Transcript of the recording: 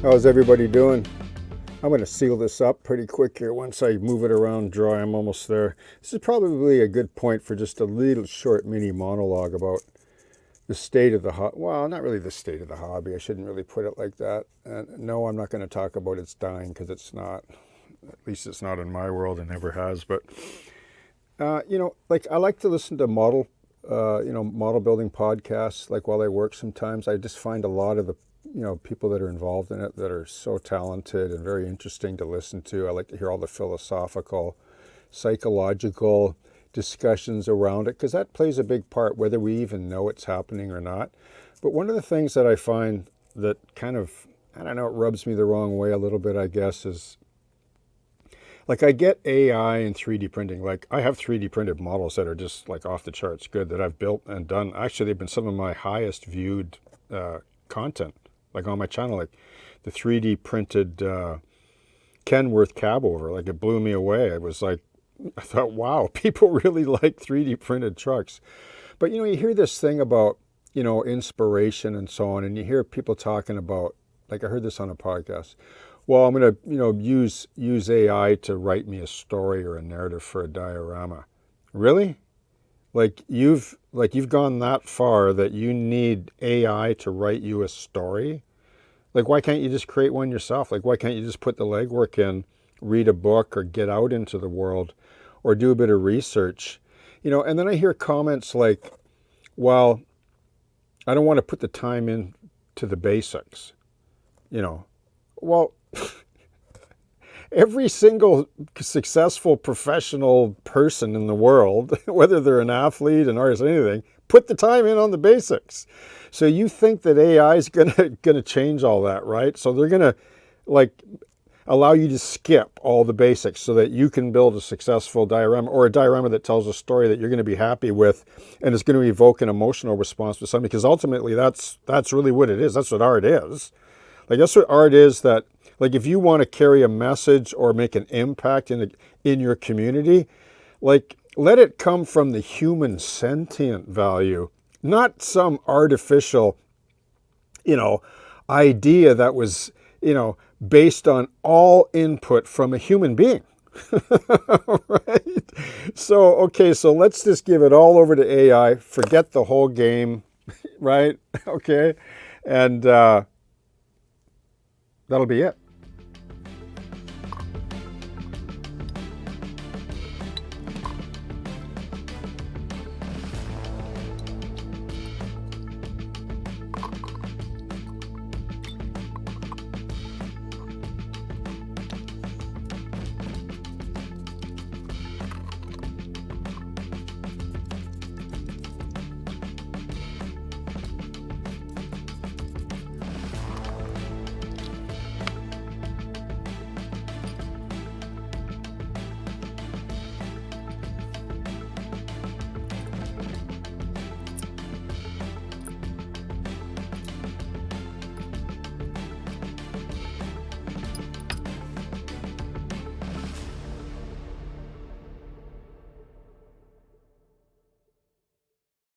How's everybody doing? I'm going to seal this up pretty quick here once I move it around dry. I'm almost there. This is probably a good point for just a little short mini monologue about the state of the hobby. Well, not really the state of the hobby. I shouldn't really put it like that. No, I'm not going to talk about its dying because it's not. At least it's not in my world and never has. But, like I like to listen to model building podcasts, like while I work sometimes. I just find a lot of the people that are involved in it that are so talented and very interesting to listen to. I like to hear all the philosophical, psychological discussions around it, because that plays a big part, whether we even know it's happening or not. But one of the things that I find that kind of, I don't know, it rubs me the wrong way a little bit, I guess, is like I get AI and 3D printing. Like I have 3D printed models that are just like off the charts good that I've built and done. Actually, they've been some of my highest viewed content, like on my channel, like the 3D printed Kenworth cab over. Like it blew me away. It was like, I thought, wow, people really like 3D printed trucks. But you hear this thing about, inspiration and so on, and you hear people talking about, like I heard this on a podcast. Well, I'm going to, use AI to write me a story or a narrative for a diorama. Really? Like you've gone that far that you need AI to write you a story? Like why can't you just create one yourself? Like why can't you just put the legwork in, read a book or get out into the world or do a bit of research? And then I hear comments like, well, I don't want to put the time in to the basics. Well, every single successful professional person in the world, whether they're an athlete, an artist, anything, put the time in on the basics. So you think that AI is gonna change all that, right? So they're gonna allow you to skip all the basics so that you can build a successful diorama, or a diorama that tells a story that you're going to be happy with and is going to evoke an emotional response to something, because ultimately that's really what it is. That's what art is. Like that's what art is. That like if you want to carry a message or make an impact in your community, like let it come from the human sentient value, not some artificial idea that was based on all input from a human being. Right? So let's just give it all over to AI, forget the whole game, right? Okay. And that'll be it.